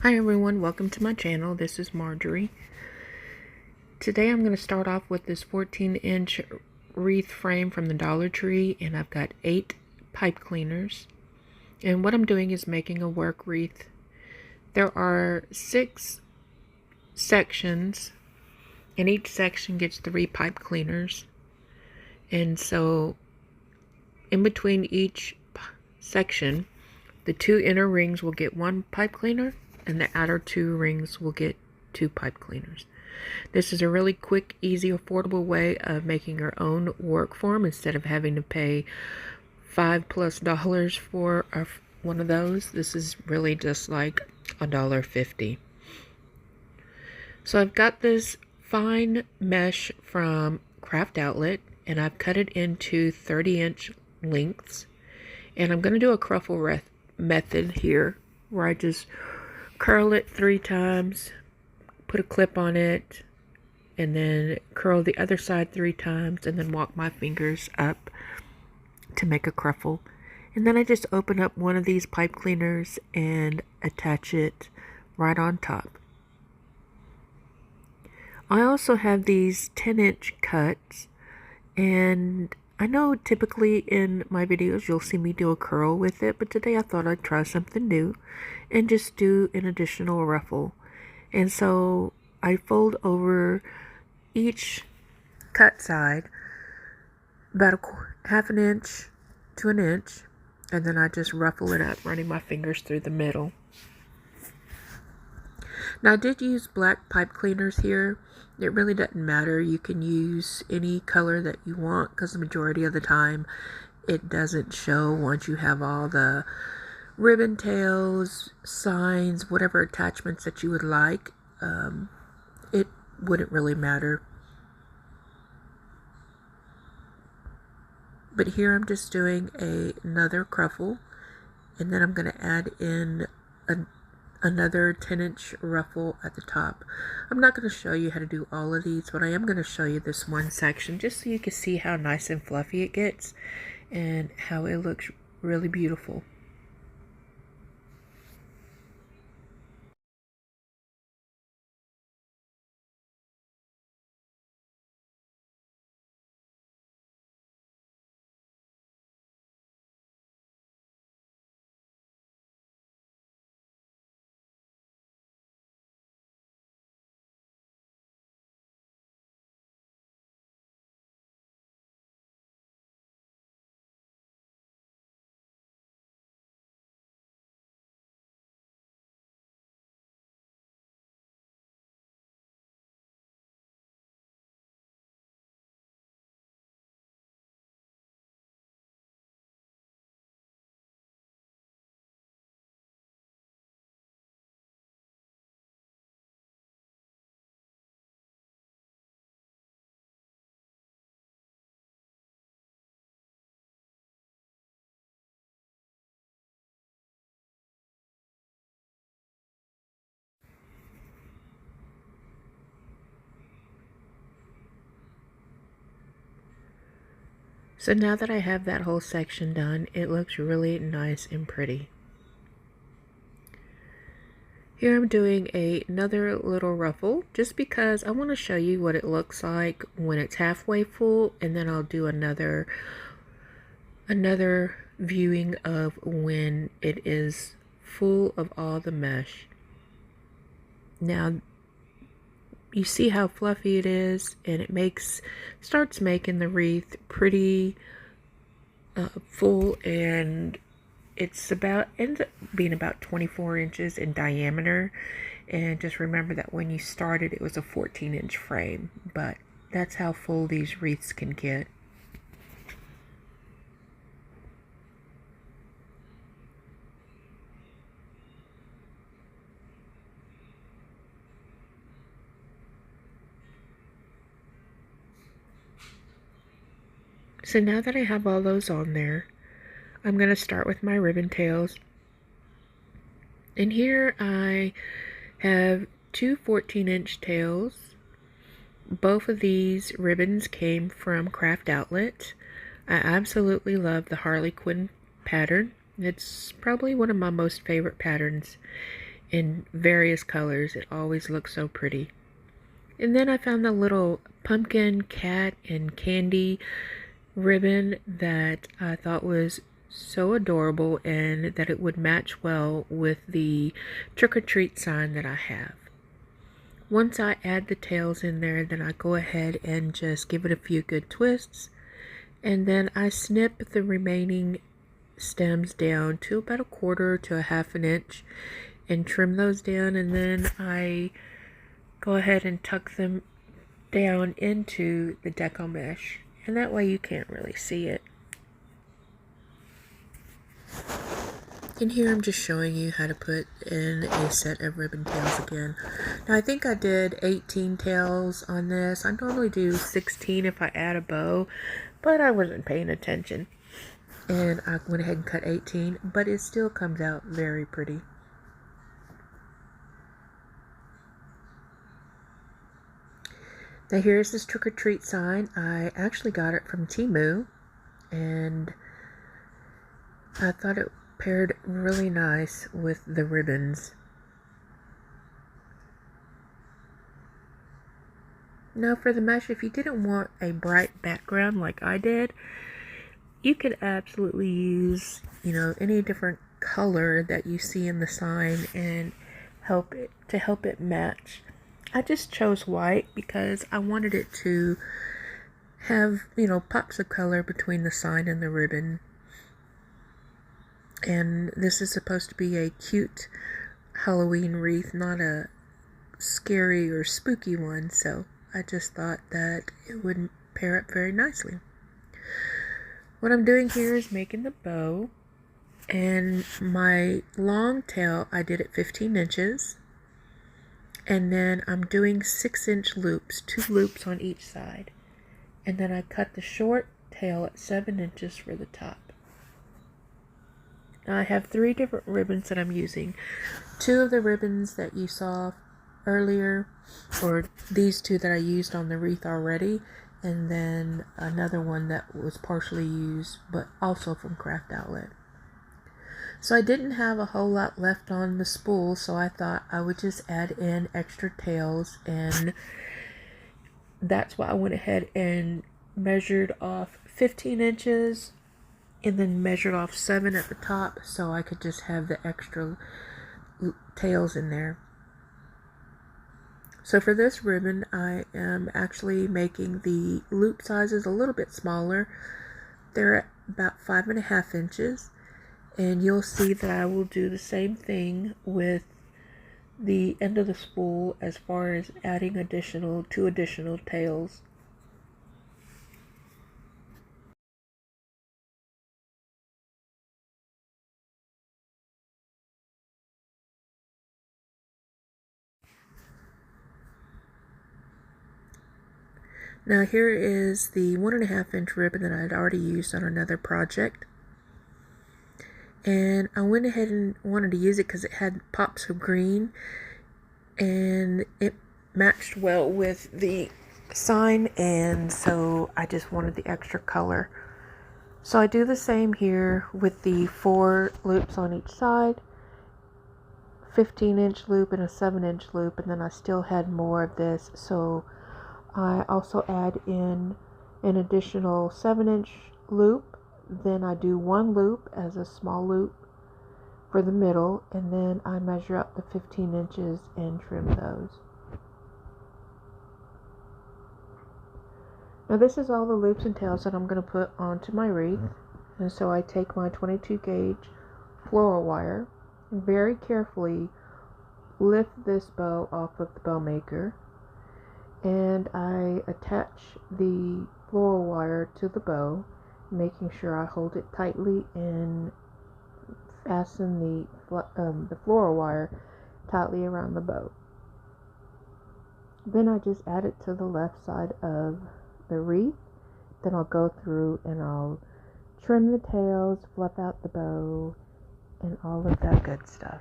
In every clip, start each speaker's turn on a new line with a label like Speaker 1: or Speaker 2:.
Speaker 1: Hi everyone, welcome to my channel. This is Marjorie. Today I'm going to start off with this 14-inch wreath frame from the Dollar Tree, and I've got 8 pipe cleaners. And what I'm doing is making a work wreath. There are 6 sections, and each section gets 3 pipe cleaners. And so in between each section, the 2 inner rings will get 1 pipe cleaner, and the outer 2 rings will get 2 pipe cleaners. This is a really quick, easy, affordable way of making your own work form instead of having to pay $5+ for one of those. This is really just like $1.50. So I've got this fine mesh from Craft Outlet, and I've cut it into 30-inch lengths. And I'm going to do a cruffle method here, where I just curl it 3 times, put a clip on it, and then curl the other side 3 times, and then walk my fingers up to make a cruffle. And then I just open up one of these pipe cleaners and attach it right on top. I also have these 10-inch cuts, and I know typically in my videos you'll see me do a curl with it, but today I thought I'd try something new and just do an additional ruffle. And so I fold over each cut side about half an inch to an inch, and then I just ruffle it up, running my fingers through the middle. Now I did use black pipe cleaners here. It really doesn't matter. You can use any color that you want, because the majority of the time it doesn't show once you have all the ribbon tails, signs, whatever attachments that you would like. It wouldn't really matter. But here I'm just doing another cruffle, and then I'm going to add in another 10-inch ruffle at the top. I'm not going to show you how to do all of these, but I am going to show you this one section just so you can see how nice and fluffy it gets and how it looks really beautiful. So now that I have that whole section done, it looks really nice and pretty. Here I'm doing another little ruffle just because I want to show you what it looks like when it's halfway full, and then I'll do another viewing of when it is full of all the mesh. Now you see how fluffy it is, and it starts making the wreath pretty full, and ends up being about 24 inches in diameter. And just remember that when you started it was a 14-inch frame, but that's how full these wreaths can get. So now that I have all those on there, I'm going to start with my ribbon tails. And here I have 2 14-inch tails. Both of these ribbons came from Craft Outlet. I absolutely love the Harley Quinn pattern. It's probably one of my most favorite patterns. in various colors. It always looks so pretty. And then I found the little pumpkin, cat, and candy ribbon that I thought was so adorable and that it would match well with the trick-or-treat sign that I have. Once I add the tails in there, then I go ahead and just give it a few good twists, and then I snip the remaining stems down to about 1/4 to 1/2 inch and trim those down, and then I go ahead and tuck them down into the deco mesh, and that way you can't really see it. And here I'm just showing you how to put in a set of ribbon tails again. Now I think I did 18 tails on this. I normally do 16 if I add a bow, but I wasn't paying attention. And I went ahead and cut 18, but it still comes out very pretty. Now here's this trick-or-treat sign. I actually got it from Temu, and I thought it paired really nice with the ribbons. Now for the mesh, if you didn't want a bright background like I did, you could absolutely use, any different color that you see in the sign and help it match. I just chose white because I wanted it to have, pops of color between the sign and the ribbon. And this is supposed to be a cute Halloween wreath, not a scary or spooky one, so I just thought that it would pair up very nicely. What I'm doing here is making the bow, and my long tail I did at 15 inches, and then I'm doing 6-inch loops, 2 loops on each side, and then I cut the short tail at 7 inches for the top. Now I have 3 different ribbons that I'm using. 2 of the ribbons that you saw earlier, or these 2 that I used on the wreath already, and then another one that was partially used but also from Craft Outlet. So I didn't have a whole lot left on the spool, so I thought I would just add in extra tails, and that's why I went ahead and measured off 15 inches and then measured off 7 at the top so I could just have the extra tails in there. So for this ribbon, I am actually making the loop sizes a little bit smaller. They're at about 5.5 inches. And you'll see that I will do the same thing with the end of the spool as far as adding 2 additional tails. Now here is the 1.5 inch ribbon that I had already used on another project. And I went ahead and wanted to use it because it had pops of green and it matched well with the sign, and so I just wanted the extra color. So I do the same here with the 4 loops on each side, 15-inch loop and a 7-inch loop, and then I still had more of this, so I also add in an additional 7-inch loop. Then I do 1 loop as a small loop for the middle, and then I measure up the 15 inches and trim those. Now this is all the loops and tails that I'm going to put onto my wreath. And so I take my 22 gauge floral wire and very carefully lift this bow off of the bow maker, and I attach the floral wire to the bow, making sure I hold it tightly and fasten the floral wire tightly around the bow. Then I just add it to the left side of the wreath. Then I'll go through and I'll trim the tails, fluff out the bow, and all of that good stuff.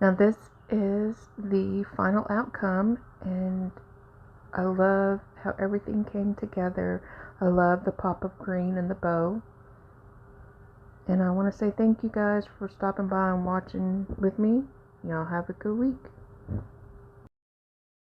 Speaker 1: Now this is the final outcome, and I love how everything came together. I love the pop of green and the bow. And I want to say thank you guys for stopping by and watching with me. Y'all have a good week.